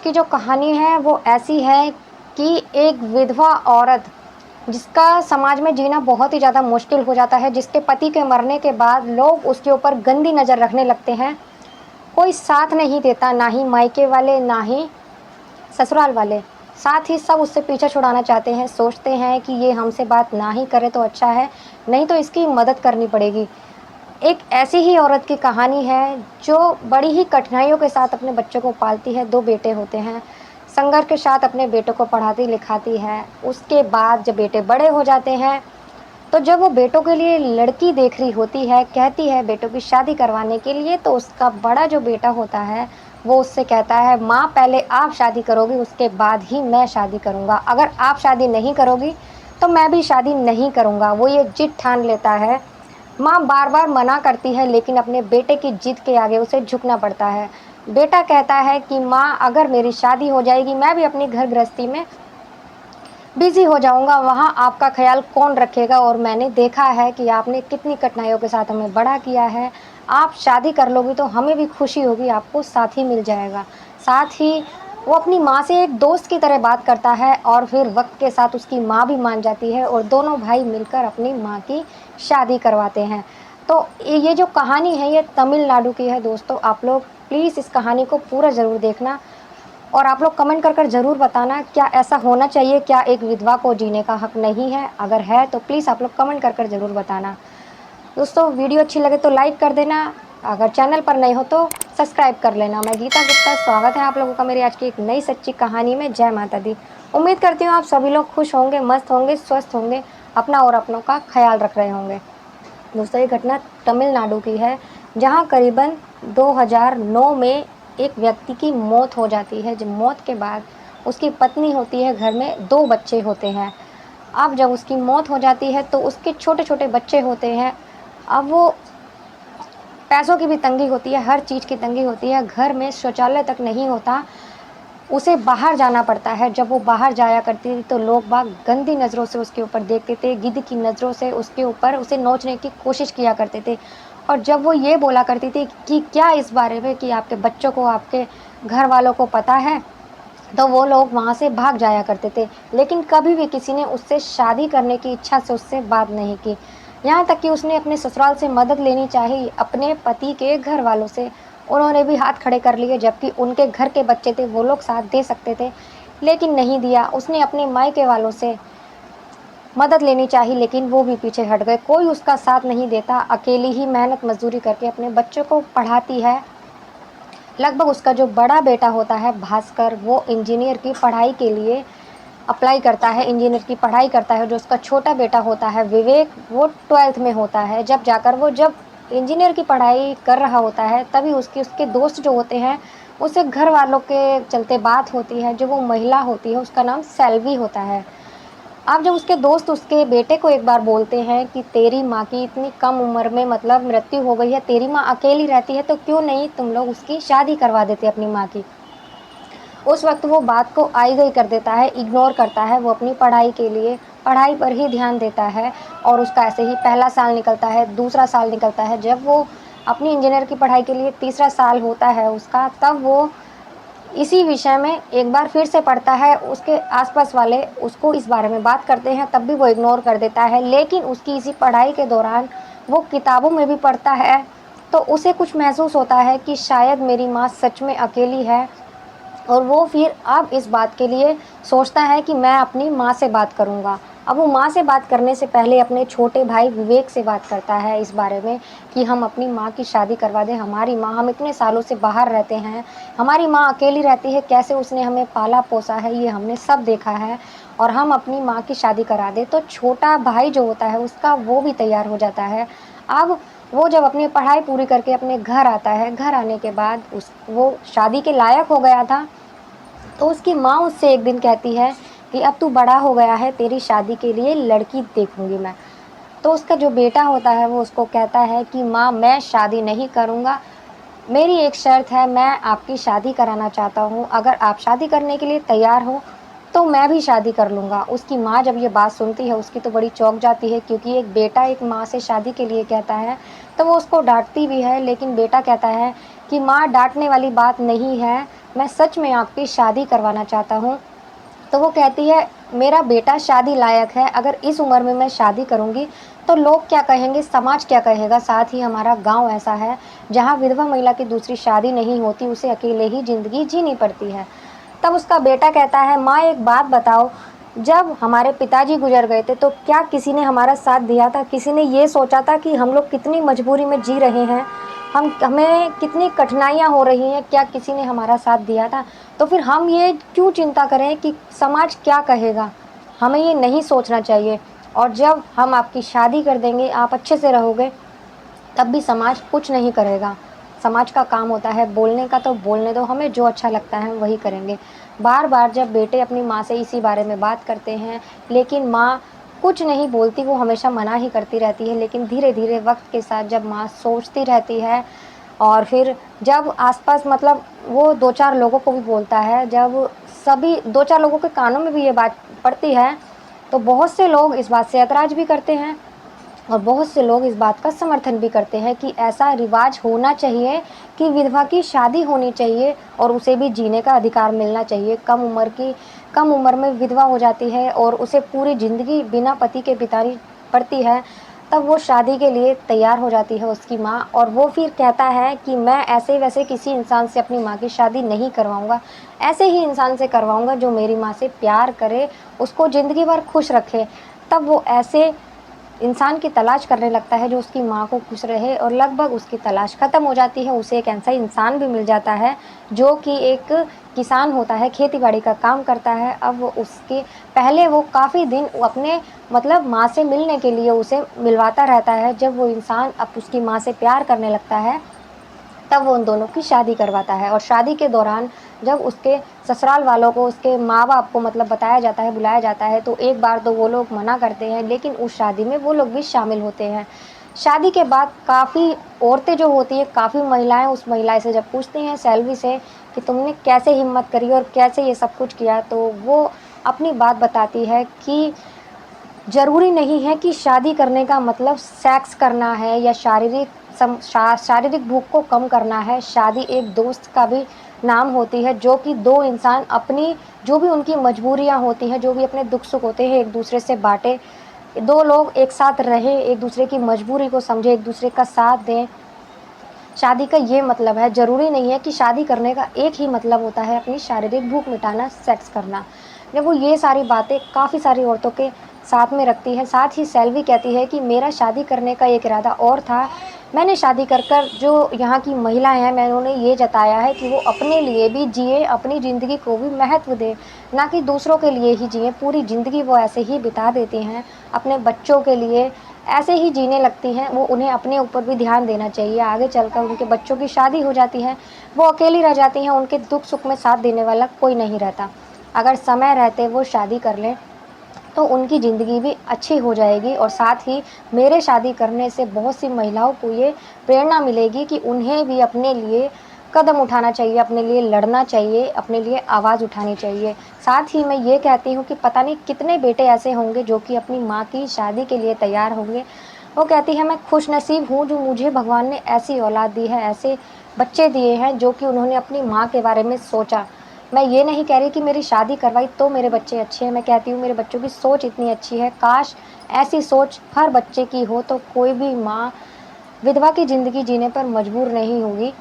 की जो कहानी है वो ऐसी है कि एक विधवा औरत जिसका समाज में जीना बहुत ही ज़्यादा मुश्किल हो जाता है, जिसके पति के मरने के बाद लोग उसके ऊपर गंदी नज़र रखने लगते हैं। कोई साथ नहीं देता, ना ही मायके वाले, ना ही ससुराल वाले। साथ ही सब उससे पीछा छुड़ाना चाहते हैं, सोचते हैं कि ये हमसे बात ना ही करे तो अच्छा है, नहीं तो इसकी मदद करनी पड़ेगी। एक ऐसी ही औरत की कहानी है जो बड़ी ही कठिनाइयों के साथ अपने बच्चों को पालती है। 2 बेटे होते हैं, संघर्ष के साथ अपने बेटों को पढ़ाती लिखाती है। उसके बाद जब बेटे बड़े हो जाते हैं, तो जब वो बेटों के लिए लड़की देख रही होती है, कहती है बेटों की शादी करवाने के लिए, तो उसका बड़ा जो बेटा होता है वो उससे कहता है, माँ पहले आप शादी करोगी, उसके बाद ही मैं शादी करूँगा। अगर आप शादी नहीं करोगी तो मैं भी शादी नहीं करूँगा। वो ये जिद ठान लेता है। माँ बार बार मना करती है, लेकिन अपने बेटे की जिद के आगे उसे झुकना पड़ता है। बेटा कहता है कि माँ अगर मेरी शादी हो जाएगी, मैं भी अपनी घर गृहस्थी में बिज़ी हो जाऊँगा, वहाँ आपका ख़्याल कौन रखेगा, और मैंने देखा है कि आपने कितनी कठिनाइयों के साथ हमें बड़ा किया है। आप शादी कर लोगी तो हमें भी खुशी होगी, आपको साथी मिल जाएगा। साथ ही वो अपनी माँ से एक दोस्त की तरह बात करता है, और फिर वक़्त के साथ उसकी माँ भी मान जाती है और दोनों भाई मिलकर अपनी माँ की शादी करवाते हैं। तो ये जो कहानी है ये तमिलनाडु की है दोस्तों। आप लोग प्लीज़ इस कहानी को पूरा ज़रूर देखना, और आप लोग कमेंट कर ज़रूर बताना, क्या ऐसा होना चाहिए? क्या एक विधवा को जीने का हक नहीं है? अगर है तो प्लीज़ आप लोग कमेंट कर ज़रूर बताना। दोस्तों वीडियो अच्छी लगे तो लाइक कर देना, अगर चैनल पर नए हो तो सब्सक्राइब कर लेना। मैं गीता गुप्ता, स्वागत है आप लोगों का मेरी आज की एक नई सच्ची कहानी में। जय माता दी। उम्मीद करती हूँ आप सभी लोग खुश होंगे, मस्त होंगे, स्वस्थ होंगे, अपना और अपनों का ख्याल रख रहे होंगे। दोस्तों ये घटना तमिलनाडु की है, जहाँ करीबन 2009 में एक व्यक्ति की मौत हो जाती है। जब मौत के बाद उसकी पत्नी होती है, घर में 2 बच्चे होते हैं। अब जब उसकी मौत हो जाती है तो उसके छोटे-छोटे बच्चे होते हैं। अब वो पैसों की भी तंगी होती है, हर चीज़ की तंगी होती है, घर में शौचालय तक नहीं होता, उसे बाहर जाना पड़ता है। जब वो बाहर जाया करती थी तो लोग बाग गंदी नज़रों से उसके ऊपर देखते थे, गिद्ध की नज़रों से उसके ऊपर उसे नोचने की कोशिश किया करते थे। और जब वो ये बोला करती थी कि क्या इस बारे में कि आपके बच्चों को, आपके घर वालों को पता है, तो वो लोग वहाँ से भाग जाया करते थे। लेकिन कभी भी किसी ने उससे शादी करने की इच्छा से उससे बात नहीं की। यहाँ तक कि उसने अपने ससुराल से मदद लेनी चाही, अपने पति के घर वालों से। उन्होंने भी हाथ खड़े कर लिए, जबकि उनके घर के बच्चे थे, वो लोग साथ दे सकते थे, लेकिन नहीं दिया। उसने अपने मायके वालों से मदद लेनी चाहिए, लेकिन वो भी पीछे हट गए। कोई उसका साथ नहीं देता, अकेली ही मेहनत मज़दूरी करके अपने बच्चों को पढ़ाती है। लगभग उसका जो बड़ा बेटा होता है भास्कर, वो इंजीनियर की पढ़ाई के लिए अप्लाई करता है, इंजीनियर की पढ़ाई करता है। जो उसका छोटा बेटा होता है विवेक, वो 12th में होता है। जब जाकर वो जब इंजीनियर की पढ़ाई कर रहा होता है, तभी उसके दोस्त जो होते हैं, उससे घर वालों के चलते बात होती है। जो वो महिला होती है उसका नाम सेल्वी होता है। अब जब उसके दोस्त उसके बेटे को एक बार बोलते हैं कि तेरी माँ की इतनी कम उम्र में मतलब मृत्यु हो गई है, तेरी माँ अकेली रहती है, तो क्यों नहीं तुम लोग उसकी शादी करवा देते अपनी माँ की। उस वक्त वो बात को आई गई कर देता है, इग्नोर करता है। वो अपनी पढ़ाई के लिए पढ़ाई पर ही ध्यान देता है, और उसका ऐसे ही पहला साल निकलता है, दूसरा साल निकलता है। जब वो अपनी इंजीनियर की पढ़ाई के लिए तीसरा साल होता है उसका, तब वो इसी विषय में एक बार फिर से पढ़ता है। उसके आसपास वाले उसको इस बारे में बात करते हैं, तब भी वो इग्नोर कर देता है। लेकिन उसकी इसी पढ़ाई के दौरान वो किताबों में भी पढ़ता है, तो उसे कुछ महसूस होता है कि शायद मेरी माँ सच में अकेली है। और वो फिर अब इस बात के लिए सोचता है कि मैं अपनी माँ से बात करूँगा। अब वो माँ से बात करने से पहले अपने छोटे भाई विवेक से बात करता है इस बारे में कि हम अपनी माँ की शादी करवा दें। हमारी माँ, हम इतने सालों से बाहर रहते हैं, हमारी माँ अकेली रहती है, कैसे उसने हमें पाला पोसा है ये हमने सब देखा है, और हम अपनी माँ की शादी करा दें। तो छोटा भाई जो होता है उसका, वो भी तैयार हो जाता है। अब वो जब अपनी पढ़ाई पूरी करके अपने घर आता है, घर आने के बाद वो शादी के लायक हो गया था, तो उसकी माँ उससे एक दिन कहती है कि अब तू बड़ा हो गया है, तेरी शादी के लिए लड़की देखूंगी मैं। तो उसका जो बेटा होता है वो उसको कहता है कि माँ मैं शादी नहीं करूँगा, मेरी एक शर्त है, मैं आपकी शादी कराना चाहता हूँ, अगर आप शादी करने के लिए तैयार हो तो मैं भी शादी कर लूँगा। उसकी माँ जब ये बात सुनती है उसकी तो बड़ी चौंक जाती है, क्योंकि एक बेटा एक माँ से शादी के लिए कहता है, तो वो उसको डांटती भी है। लेकिन बेटा कहता है कि माँ डांटने वाली बात नहीं है, मैं सच में आपकी शादी करवाना चाहता हूँ। तो वो कहती है, मेरा बेटा शादी लायक है, अगर इस उम्र में मैं शादी करूँगी तो लोग क्या कहेंगे, समाज क्या कहेगा। साथ ही हमारा गाँव ऐसा है जहाँ विधवा महिला की दूसरी शादी नहीं होती, उसे अकेले ही ज़िंदगी जीनी पड़ती है। तब उसका बेटा कहता है, माँ एक बात बताओ, जब हमारे पिताजी गुजर गए थे तो क्या किसी ने हमारा साथ दिया था? किसी ने ये सोचा था कि हम लोग कितनी मजबूरी में जी रहे हैं, हमें कितनी कठिनाइयाँ हो रही हैं, क्या किसी ने हमारा साथ दिया था? तो फिर हम ये क्यों चिंता करें कि समाज क्या कहेगा? हमें ये नहीं सोचना चाहिए। और जब हम आपकी शादी कर देंगे, आप अच्छे से रहोगे, तब भी समाज कुछ नहीं करेगा। समाज का काम होता है बोलने का, तो बोलने दो, हमें जो अच्छा लगता है हम वही करेंगे। बार-बार जब बेटे अपनी माँ से इसी बारे में बात करते हैं, लेकिन माँ कुछ नहीं बोलती, वो हमेशा मना ही करती रहती है। लेकिन धीरे-धीरे वक़्त के साथ जब माँ सोचती रहती है और फिर जब आस-पास मतलब वो 2-4 लोगों को भी बोलता है, जब सभी 2-4 लोगों के कानों में भी ये बात पड़ती है, तो बहुत से लोग इस बात से ऐतराज़ भी करते हैं और बहुत से लोग इस बात का समर्थन भी करते हैं कि ऐसा रिवाज होना चाहिए कि विधवा की शादी होनी चाहिए और उसे भी जीने का अधिकार मिलना चाहिए। कम उम्र में विधवा हो जाती है और उसे पूरी ज़िंदगी बिना पति के बितानी पड़ती है, तब वो शादी के लिए तैयार हो जाती है उसकी माँ, और वो फिर कहता है कि मैं ऐसे-वैसे किसी इंसान से अपनी माँ की शादी नहीं करवाऊँगा, ऐसे ही इंसान से करवाऊँगा जो मेरी माँ से प्यार करे, उसको ज़िंदगी भर खुश रखे। तब वो ऐसे इंसान की तलाश करने लगता है जो उसकी माँ को खुश रहे, और लगभग उसकी तलाश ख़त्म हो जाती है। उसे एक ऐसा इंसान भी मिल जाता है जो कि एक किसान होता है, खेती-बाड़ी का काम करता है। अब वो उसके पहले वो काफ़ी दिन वो अपने मतलब माँ से मिलने के लिए उसे मिलवाता रहता है। जब वो इंसान अब उसकी माँ से प्यार करने लगता है, तब वो उन दोनों की शादी करवाता है। और शादी के दौरान जब उसके ससुराल वालों को, उसके माँ-बाप को मतलब बताया जाता है, बुलाया जाता है, तो एक बार तो वो लोग मना करते हैं, लेकिन उस शादी में वो लोग भी शामिल होते हैं। शादी के बाद काफ़ी औरतें जो होती हैं, काफ़ी महिलाएँ उस महिला से जब पूछती हैं सेल्वी से कि तुमने कैसे हिम्मत करी और कैसे ये सब कुछ किया, तो वो अपनी बात बताती है कि ज़रूरी नहीं है कि शादी करने का मतलब सेक्स करना है या शारीरिक भूख को कम करना है। शादी एक दोस्त का भी नाम होती है, जो कि 2 इंसान अपनी जो भी उनकी मजबूरियाँ होती हैं, जो भी अपने दुख-सुख होते हैं, एक-दूसरे से बाँटें। 2 लोग एक साथ रहें, एक-दूसरे की मजबूरी को समझें, एक-दूसरे का साथ दें। शादी का ये मतलब है, ज़रूरी नहीं है कि शादी करने का एक ही मतलब होता है अपनी शारीरिक भूख मिटाना, सेक्स करना। जब वो ये सारी बातें काफ़ी सारी औरतों के साथ में रखती है, साथ ही सेल्वी कहती है कि मेरा शादी करने का एक इरादा और था। मैंने शादी कर जो यहाँ की महिलाएँ हैं, मैंने उन्हें ये जताया है कि वो अपने लिए भी जिएँ, अपनी ज़िंदगी को भी महत्व दें, ना कि दूसरों के लिए ही जिएँ। पूरी ज़िंदगी वो ऐसे ही बिता देती हैं, अपने बच्चों के लिए ऐसे ही जीने लगती हैं। वो उन्हें अपने ऊपर भी ध्यान देना चाहिए। आगे चलकर उनके बच्चों की शादी हो जाती है, वो अकेली रह जाती हैं, उनके दुख-सुख में साथ देने वाला कोई नहीं रहता। अगर समय रहते वो शादी कर लें, तो उनकी ज़िंदगी भी अच्छी हो जाएगी, और साथ ही मेरे शादी करने से बहुत सी महिलाओं को ये प्रेरणा मिलेगी कि उन्हें भी अपने लिए कदम उठाना चाहिए, अपने लिए लड़ना चाहिए, अपने लिए आवाज़ उठानी चाहिए। साथ ही मैं ये कहती हूँ कि पता नहीं कितने बेटे ऐसे होंगे जो कि अपनी माँ की शादी के लिए तैयार होंगे। वो कहती है, मैं खुशनसीब हूँ जो मुझे भगवान ने ऐसी औलाद दी है, ऐसे बच्चे दिए हैं जो कि उन्होंने अपनी माँ के बारे में सोचा। मैं ये नहीं कह रही कि मेरी शादी करवाई तो मेरे बच्चे अच्छे हैं, मैं कहती हूँ मेरे बच्चों की सोच इतनी अच्छी है, काश ऐसी सोच हर बच्चे की हो तो कोई भी माँ विधवा की ज़िंदगी जीने पर मजबूर नहीं होगी।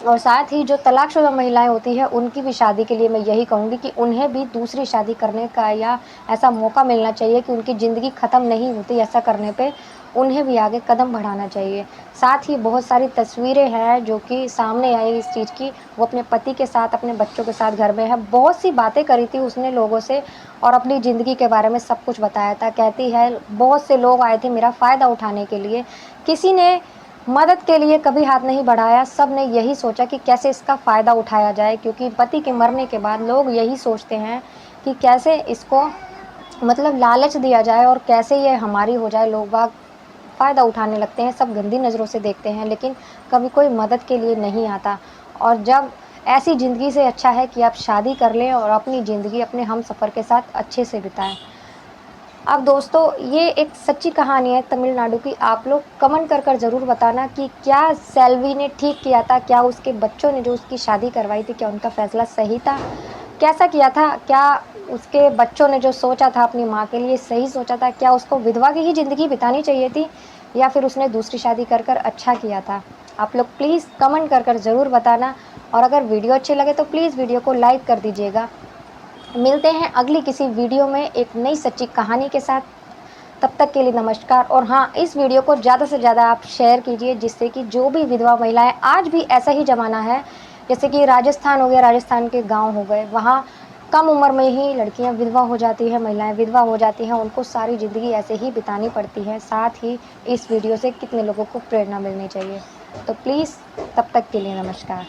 और साथ ही जो तलाकशुदा महिलाएँ होती हैं, उनकी भी शादी के लिए मैं यही कहूँगी कि उन्हें भी दूसरी शादी करने का या ऐसा मौका मिलना चाहिए कि उनकी ज़िंदगी ख़त्म नहीं होती, ऐसा करने पे उन्हें भी आगे कदम बढ़ाना चाहिए। साथ ही बहुत सारी तस्वीरें हैं जो कि सामने आई इस चीज़ की, वो अपने पति के साथ, अपने बच्चों के साथ घर में है। बहुत सी बातें करी थी उसने लोगों से और अपनी ज़िंदगी के बारे में सब कुछ बताया था। कहती है, बहुत से लोग आए थे मेरा फ़ायदा उठाने के लिए, किसी ने मदद के लिए कभी हाथ नहीं बढ़ाया, सब ने यही सोचा कि कैसे इसका फ़ायदा उठाया जाए, क्योंकि पति के मरने के बाद लोग यही सोचते हैं कि कैसे इसको मतलब लालच दिया जाए और कैसे ये हमारी हो जाए। लोग बाग फ़ायदा उठाने लगते हैं, सब गंदी नज़रों से देखते हैं, लेकिन कभी कोई मदद के लिए नहीं आता। और जब ऐसी ज़िंदगी से अच्छा है कि आप शादी कर लें और अपनी ज़िंदगी अपने हमसफ़र के साथ अच्छे से बिताएँ। अब दोस्तों ये एक सच्ची कहानी है तमिलनाडु की। आप लोग कमेंट कर ज़रूर बताना कि क्या सेल्वी ने ठीक किया था? क्या उसके बच्चों ने जो उसकी शादी करवाई थी, क्या उनका फ़ैसला सही था? कैसा किया था? क्या उसके बच्चों ने जो सोचा था अपनी माँ के लिए सही सोचा था? क्या उसको विधवा की ही ज़िंदगी बितानी चाहिए थी या फिर उसने दूसरी शादी कर अच्छा किया था? आप लोग प्लीज़ कमेंट कर ज़रूर बताना और अगर वीडियो अच्छी लगे तो प्लीज़ वीडियो को लाइक कर दीजिएगा। मिलते हैं अगली किसी वीडियो में एक नई सच्ची कहानी के साथ। तब तक के लिए नमस्कार। और हाँ, इस वीडियो को ज़्यादा से ज़्यादा आप शेयर कीजिए जिससे कि जो भी विधवा महिलाएं, आज भी ऐसा ही ज़माना है जैसे कि राजस्थान हो गया, राजस्थान के गांव हो गए, वहाँ कम उम्र में ही लड़कियां विधवा हो जाती हैं, महिलाएं विधवा हो जाती हैं, उनको सारी ज़िंदगी ऐसे ही बितानी पड़ती है। साथ ही इस वीडियो से कितने लोगों को प्रेरणा मिलनी चाहिए। तो प्लीज़ तब तक के लिए नमस्कार।